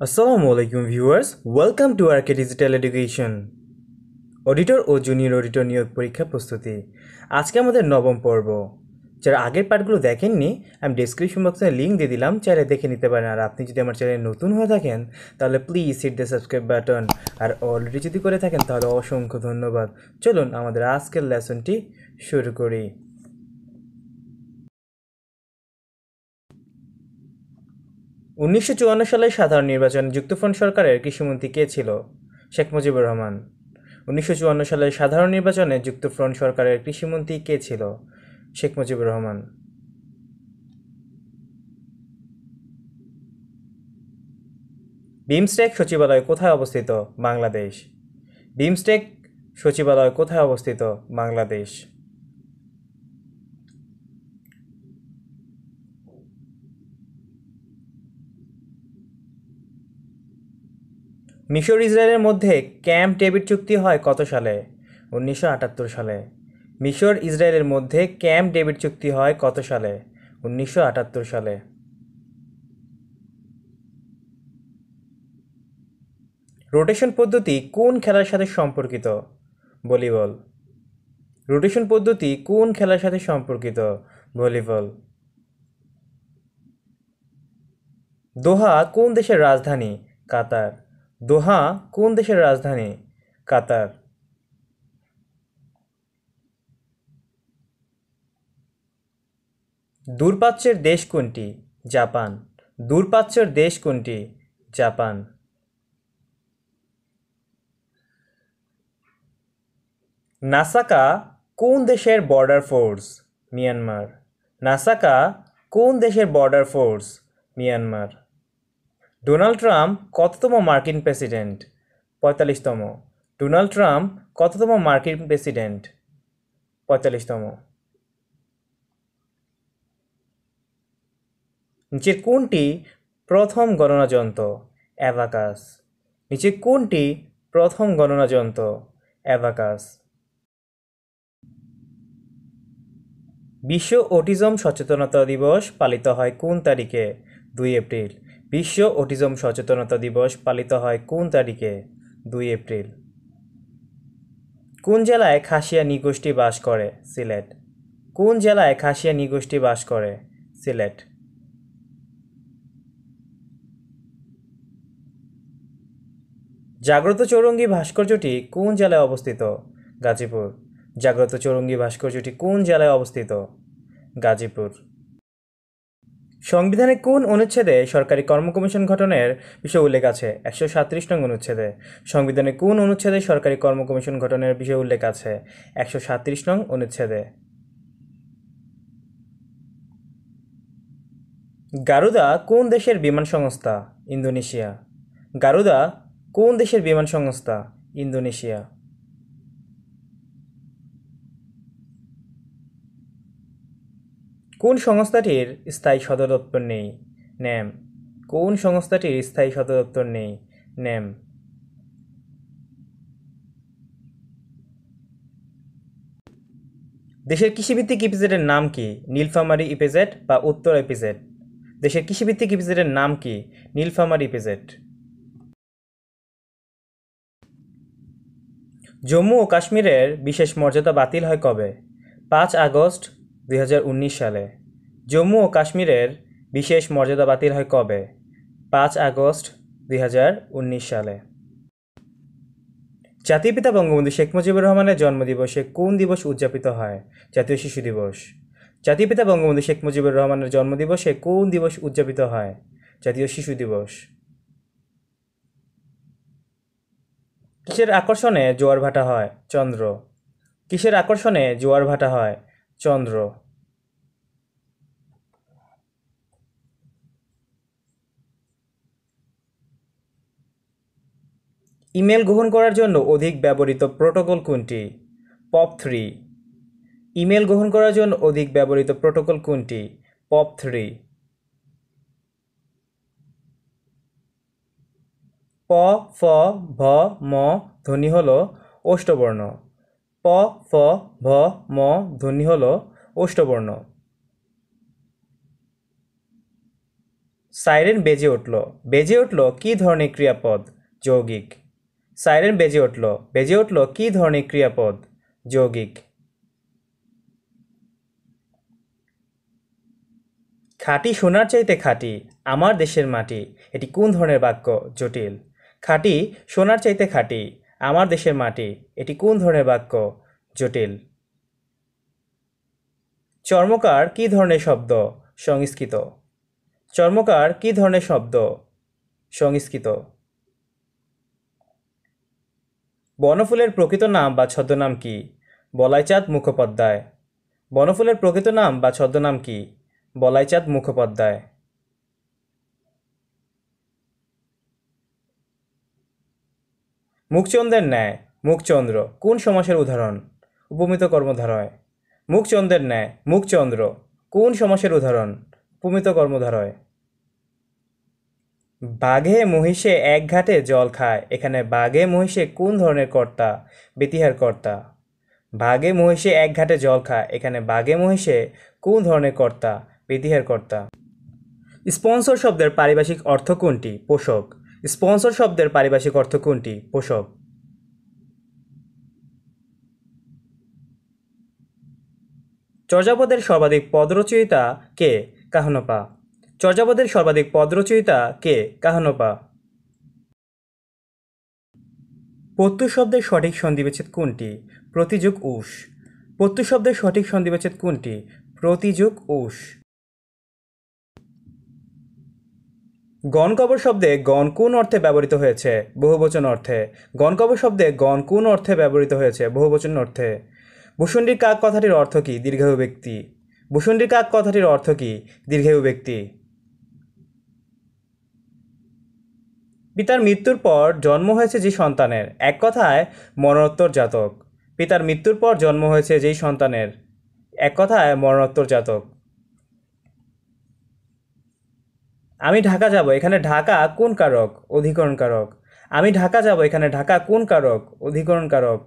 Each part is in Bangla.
আসসালামু আলাইকুম viewers, welcome to RK digital education. Auditor ও জুনিয়র অডিটর নিয়োগ পরীক্ষা প্রস্তুতি। আজকে আমাদের নবম পর্ব। যারা আগের পার্টগুলো দেখেননি, আমি ডেসক্রিপশন বক্সে লিঙ্ক দিয়ে দিলাম, চাইলে দেখে নিতে পারেন। আর আপনি যদি আমার চ্যানেলে নতুন হয়ে থাকেন তাহলে please hit the subscribe button, আর অলরেডি যদি করে থাকেন তাহলে অসংখ্য ধন্যবাদ। চলুন আমাদের আজকের লেসনটি শুরু করি। 1954 সালের সাধারণ নির্বাচনে যুক্তফ্রন্ট সরকারের কৃষিমন্ত্রী কে ছিল? শেখ মুজিবুর রহমান। 1954 সালের সাধারণ নির্বাচনে যুক্তফ্রন্ট সরকারের কৃষিমন্ত্রী কে ছিল? শেখ মুজিবুর রহমান। বিমস্টেক সচিবালয় কোথায় অবস্থিত? বাংলাদেশ। বিমস্টেক সচিবালয় কোথায় অবস্থিত? বাংলাদেশ। মিশর ইসরায়েলের মধ্যে ক্যাম্প ডেভিড চুক্তি হয় কত সালে? 1978 সালে। মিশর ইসরায়েলের মধ্যে ক্যাম্প ডেভিড চুক্তি হয় কত সালে? 1978 সালে। রোটেশন পদ্ধতি কোন খেলার সাথে সম্পর্কিত? ভলিবল। রোটেশন পদ্ধতি কোন খেলার সাথে সম্পর্কিত? ভলিবল। দোহা কোন দেশের রাজধানী? কাতার। দোহা কোন দেশের রাজধানী? কাতার। দূরপ্রাচ্যের দেশ কোনটি? জাপান। দূরপ্রাচ্যের দেশ কোনটি? জাপান। নাসাকা কোন দেশের বর্ডার ফোর্স? মিয়ানমার। নাসাকা কোন দেশের border force? Myanmar. Donald Trump কততম মার্কিন প্রেসিডেন্ট? 45তম। ডোনাল্ড ট্রাম্প কততম মার্কিন প্রেসিডেন্ট? 45তম। নিচের কোনটি প্রথম গণনা যন্ত্র? অ্যাবাকাস। নিচে কোনটি প্রথম গণনা যন্ত্র? অ্যাবাকাস। বিশ্ব অটিজম সচেতনতা দিবস পালিত হয় কোন তারিখে? 2 এপ্রিল। বিশ্ব অটিজম সচেতনতা দিবস পালিত হয় কোন তারিখে? 2 এপ্রিল। কোন জেলায় খাসিয়া নৃগোষ্ঠী বাস করে? সিলেট। কোন জেলায় খাসিয়া নৃগোষ্ঠী বাস করে? সিলেট। জাগ্রত চৌরঙ্গী ভাস্কর্যটি কোন জেলায় অবস্থিত? গাজীপুর। জাগ্রত চৌরঙ্গী ভাস্কর্যটি কোন জেলায় অবস্থিত? গাজীপুর। সংবিধানে কোন অনুচ্ছেদে সরকারি কর্ম কমিশন গঠনের বিষয়ে উল্লেখ আছে? 137 নং অনুচ্ছেদে। সংবিধানে কোন অনুচ্ছেদে সরকারি কর্ম কমিশন গঠনের বিষয়ে উল্লেখ আছে? 137 নং অনুচ্ছেদে। গারুদা কোন দেশের বিমান সংস্থা? ইন্দোনেশিয়া। গারুদা কোন দেশের বিমান সংস্থা? ইন্দোনেশিয়া। কোন সংস্থাটির স্থায়ী সদর দপ্তর নেই? ন্যাম। কোন সংস্থাটির স্থায়ী সদর দপ্তর নেই? ন্যাম। দেশের কৃষিভিত্তিক ইপিজেডের নাম কি? নীলফামারী ইপিজেড বা উত্তর ইপিজেড? দেশের কৃষিভিত্তিক ইপিজেডের নাম কি? নীলফামারী ইপিজেড। জম্মু ও কাশ্মীরের বিশেষ মর্যাদা বাতিল হয় কবে? 5 আগস্ট 2019 সালে। জম্মু ও কাশ্মীরের বিশেষ মর্যাদা বাতিল হয় কবে? 5 আগস্ট 2019 সালে। জাতির পিতা বঙ্গবন্ধু শেখ মুজিবুর রহমানের জন্মদিবসে কোন দিবস উদযাপিত হয়? জাতীয় শিশু দিবস। জাতির পিতা বঙ্গবন্ধু শেখ মুজিবুর রহমানের জন্মদিবসে কোন দিবস উদযাপিত হয়? জাতীয় শিশু দিবস। কিসের আকর্ষণে জোয়ার ভাটা হয়? চন্দ্র। কিসের আকর্ষণে জোয়ার ভাটা হয়? চন্দ্র। ইমেল গ্রহণ করার জন্য অধিক ব্যবহৃত প্রোটোকল কোনটি? পপ3। ইমেল গ্রহণ করার জন্য অধিক ব্যবহৃত প্রোটোকল কোনটি? পপ3। প, ফ, ভ, ম ধ্বনি হল ওষ্ঠবর্ণ। প, ফ, ভ, ম ধ্বনি হল ওষ্ঠবর্ণ। সাইরেন বেজে উঠল। বেজে উঠল কী ধরনের ক্রিয়াপদ? যৌগিক। সাইরেন বেজে উঠল। বেজে উঠল কী ধরনের ক্রিয়াপদ? যৌগিক। খাঁটি সোনার চাইতে খাঁটি আমার দেশের মাটি, এটি কোন ধরনের বাক্য? জটিল। খাঁটি সোনার চাইতে খাঁটি আমার দেশের মাটি, এটি কোন ধরনের বাক্য? জটিল। চর্মকার কী ধরনের শব্দ? সংস্কৃত। চর্মকার কী ধরনের শব্দ? সংস্কৃত। বনফুলের প্রকৃত নাম বা ছদ্মনাম কি? বলাইচাঁদ মুখোপাধ্যায়। বনফুলের প্রকৃত নাম বা ছদ্মনাম কি? বলাইচাঁদ মুখোপাধ্যায়। মুখচন্দ্রের ন্যায় মুখচন্দ্র কোন সমাসের উদাহরণ? উপমিত কর্মধারয়। মুখচন্দ্রের ন্যায় মুখচন্দ্র কোন সমাসের উদাহরণ? উপমিত কর্মধারয়। বাঘে মহিষে এক ঘাটে জল খায়, এখানে বাঘে মহিষে কোন ধরনের কর্তা? বেতিহার কর্তা। বাঘে মহিষে এক ঘাটে জল খায়, এখানে বাঘে মহিষে কোন ধরনের কর্তা? বেতিহার কর্তা। স্পন্সর শব্দের পারিভাষিক অর্থ কোনটি? পোষক। স্পন্সর শব্দের পারিভাষিক অর্থ কোনটি? পোষক। চর্যাপদের সর্বাধিক পদরচয়িতা কে? কাহনপা। চর্যাপদের সর্বাধিক পদরচয়িতা কে? কাহনপা। প্রত্যয় শব্দের সঠিক সন্ধিবিচ্ছেদ কোনটি? প্রতিযোগ উষ। প্রত্যয় শব্দের সঠিক সন্ধিবিচ্ছেদ কোনটি? প্রতিযোগ উষ। গণকবর শব্দে গণ কোন অর্থে ব্যবহৃত হয়েছে? বহুবচন অর্থে। গণকবর শব্দে গণ কোন অর্থে ব্যবহৃত হয়েছে? বহুবচন অর্থে। ভূষণ্ডির কাক কথাটির অর্থ কী? দীর্ঘায়ু ব্যক্তি। ভূষণ্ডির কাক কথাটির অর্থ কী? দীর্ঘায়ু ব্যক্তি। পিতার মৃত্যুর পর জন্ম হয়েছে যে সন্তানের, এক কথায় মরণোত্তর জাতক। পিতার মৃত্যুর পর জন্ম হয়েছে যেই সন্তানের, এক কথায় মরণোত্তর জাতক। আমি ঢাকা যাব, এখানে ঢাকা কোন কারক? অধিকরণ কারক। আমি ঢাকা যাব, এখানে ঢাকা কোন কারক? অধিকরণ কারক।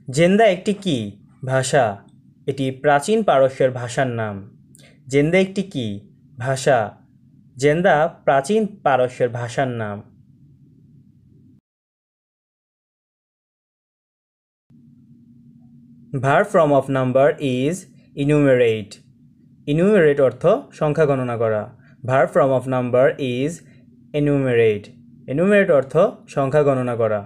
জেন্দা একটি কি ভাষা? এটি প্রাচীন পারস্যের ভাষার নাম। জেন্দা একটি কি ভাষা? জেন্দা প্রাচীন পারস্যের ভাষার নাম। Verb form of number is enumerate. Enumerate অর্থ সংখ্যা গণনা করা। Verb form of number is enumerate. Enumerate অর্থ সংখ্যা গণনা করা।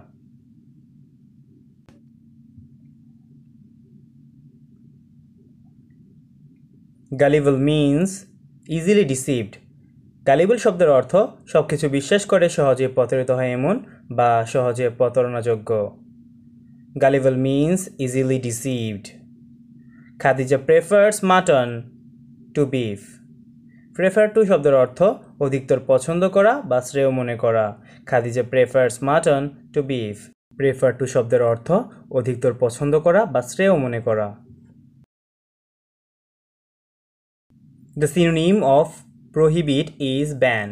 Gullible means easily deceived. Gullible শব্দের অর্থ সব কিছু বিশ্বাস করে সহজে প্রতারিত হয় এমন বা সহজে প্রতারণাযোগ্য। Gullible means easily deceived. Khadija prefers mutton to beef. Prefer to শব্দের অর্থ অধিকতর পছন্দ করা বা শ্রেয় মনে করা। Khadija prefers mutton to beef. Prefer to শব্দের অর্থ অধিকতর পছন্দ করা বা শ্রেয় মনে করা। The synonym of prohibit is ban.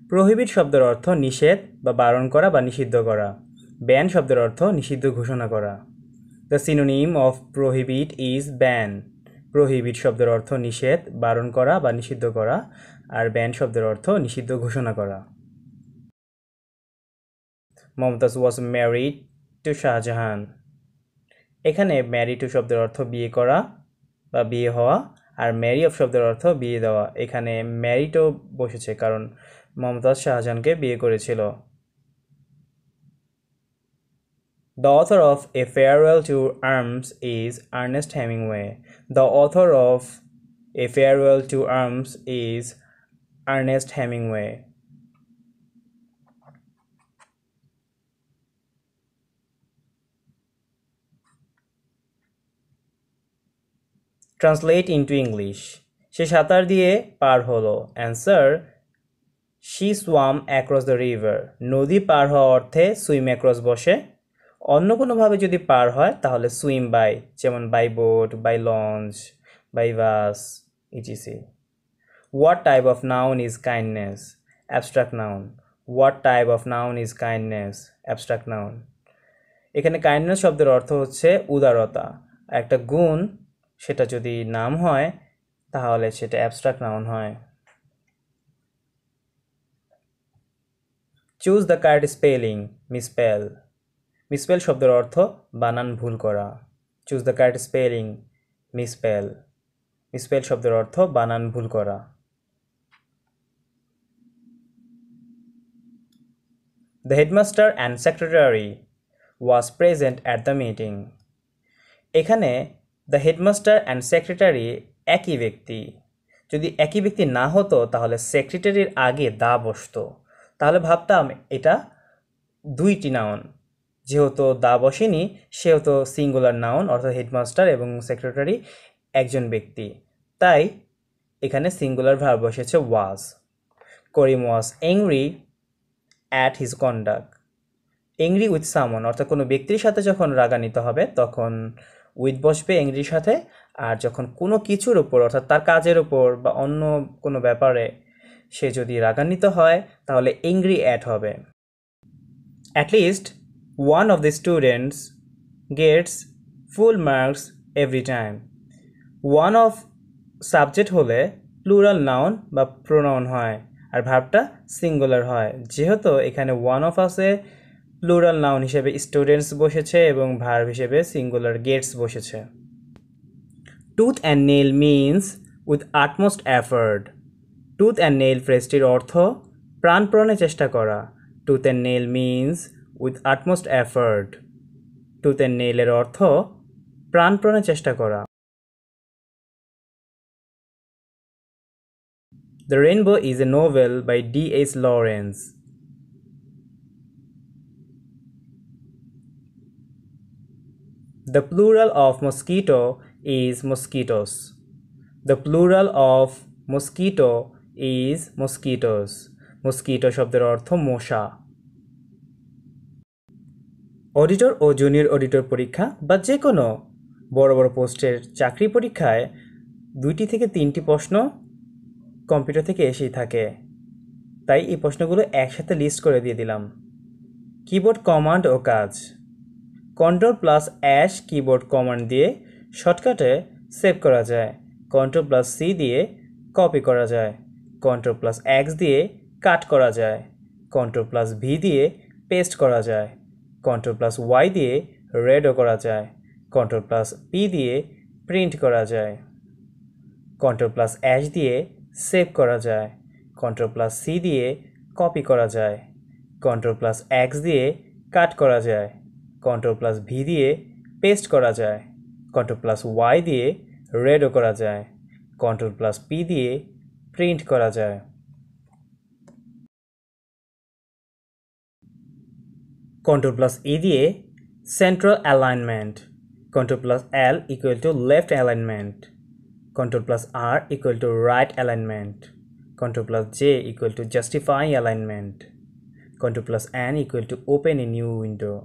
Prohibit শব্দের অর্থ নিষেধ বা বারণ করা বা নিষিদ্ধ করা। ব্যান শব্দের অর্থ নিষিদ্ধ ঘোষণা করা। The synonym of prohibit is ban. Prohibit শব্দের অর্থ নিষেধ, বারণ করা বা নিষিদ্ধ করা, আর ব্যান শব্দের অর্থ নিষিদ্ধ ঘোষণা করা। Mumtaz was married to Shahjahan. এখানে ম্যারি টু শব্দের অর্থ বিয়ে করা বা বিয়ে হওয়া, আর ম্যারি অফ শব্দের অর্থ বিয়ে দেওয়া। এখানে ম্যারিটও বসেছে কারণ মমতাজ শাহজাহানকে বিয়ে করেছিল। The author of A Farewell to Arms is Ernest Hemingway. The author of A Farewell to Arms is Ernest Hemingway. Translate into English. সে সাঁতার দিয়ে পার হলো। Answer: She swam across the river. নদী পার হওয়া অর্থে সুইম অ্যাক্রস বসে। অন্য কোনোভাবে যদি পার হয় তাহলে সুইম বাই, যেমন by boat, by launch, by bus, etc. What type of noun is kindness? Abstract noun. What type of noun is kindness? Abstract noun. এখানে কাইন্ডনেস শব্দের অর্থ হচ্ছে উদারতা, একটা গুণ সেটা যদি নাম হয় তাহলে সেটা অ্যাবস্ট্রাক্ট নাউন হয়। Choose the correct spelling, মিসস্পেল। মিসস্পেল শব্দের অর্থ বানান ভুল করা। Choose the correct spelling, মিসস্পেল। মিসস্পেল শব্দের অর্থ বানান ভুল করা। The headmaster and secretary was present at the meeting. এখানে দ্য হেডমাস্টার অ্যান্ড সেক্রেটারি একই ব্যক্তি। যদি একই ব্যক্তি না হতো তাহলে সেক্রেটারির আগে দা বসতো, তাহলে ভাবতাম এটা দুইটি নাউন। যেহেতু দা বসেনি সেহেতু সিঙ্গুলার নাউন, অর্থাৎ হেডমাস্টার এবং সেক্রেটারি একজন ব্যক্তি, তাই এখানে সিঙ্গুলার ভার্ব বসেছে was. Karim was angry at his conduct. Angry with someone, অর্থাৎ কোনো ব্যক্তির সাথে যখন রাগান্বিত হবে তখন উইথ বসবে অ্যাংরির সাথে, আর যখন কোনো কিছুর ওপর অর্থাৎ তার কাজের ওপর বা অন্য কোনো ব্যাপারে সে যদি রাগান্বিত হয় তাহলে অ্যাংরি অ্যাট হবে। At least one of the students gets full marks every time. One of subject হলে প্লুরাল নাউন বা প্রোনাউন হয়, আর ভার্বটা সিঙ্গুলার হয়। যেহেতু এখানে ওয়ান অফ আছে, প্লুরাল নাউন হিসেবে স্টুডেন্টস বসেছে এবং ভার্ব হিসেবে সিঙ্গুলার গেটস বসেছে। Tooth and nail means with utmost effort. Tooth and nail ফ্রেজটির অর্থ প্রাণপণে চেষ্টা করা। Tooth and nail means with utmost effort. Tooth and নেলের অর্থ প্রাণপণে চেষ্টা করা। The Rainbow is a novel by D.H. Lawrence. The plural of mosquito is mosquitoes. The plural of mosquito is mosquitoes. Mosquito শব্দের অর্থ মশা। অডিটর ও জুনিয়র অডিটর পরীক্ষা বা যে কোনো বড় বড় পোস্টের চাকরি পরীক্ষায় 2 থেকে 3টি প্রশ্ন কম্পিউটার থেকে এসেই থাকে, তাই এই প্রশ্নগুলো একসাথে লিস্ট করে দিয়ে দিলাম। কিবোর্ড কমান্ড ও কাজ। Ctrl+H কিবোর্ড কমান্ড দিয়ে শর্টকাটে সেভ করা যায়। Ctrl+C দিয়ে কপি করা যায়। Ctrl+X দিয়ে কাট করা যায়। Ctrl+V দিয়ে পেস্ট করা যায়। Ctrl+Y দিয়ে রেডও করা যায়। Ctrl+P দিয়ে প্রিন্ট করা যায়। Ctrl+H দিয়ে সেভ করা যায়। Ctrl+C দিয়ে কপি করা যায়। Ctrl+X দিয়ে কাট করা যায়। Ctrl+V দিয়ে পেস্ট করা যায়। Ctrl+Y দিয়ে রেডও করা যায়। Ctrl+P দিয়ে প্রিন্ট করা যায়। Ctrl+E দিয়ে central alignment. Ctrl+L equal to left alignment. Ctrl+R equal to right alignment. Ctrl+J equal to justify alignment. Ctrl+N equal to open a new window.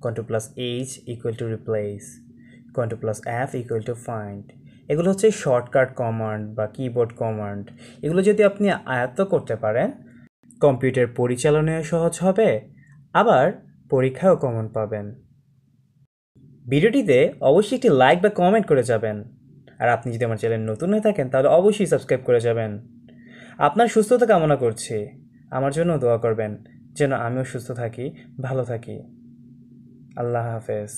Ctrl+H equal to replace. Ctrl+F equal to find. এগুলো হচ্ছে শর্টকাট কমান্ড বা কিবোর্ড কমান্ড। এগুলো যদি আপনি আয়ত্ত করতে পারেন কম্পিউটার পরিচালনায় সহজ হবে, আবার পরীক্ষায়ও কমন পাবেন। ভিডিওটিতে অবশ্যই একটি লাইক বা কমেন্ট করে যাবেন, আর আপনি যদি আমার চ্যানেল নতুন হয়ে থাকেন তাহলে অবশ্যই সাবস্ক্রাইব করে যাবেন। আপনার সুস্থতা কামনা করছি, আমার জন্য দোয়া করবেন যেন আমিও সুস্থ থাকি, ভালো থাকি। আল্লাহ হাফেজ।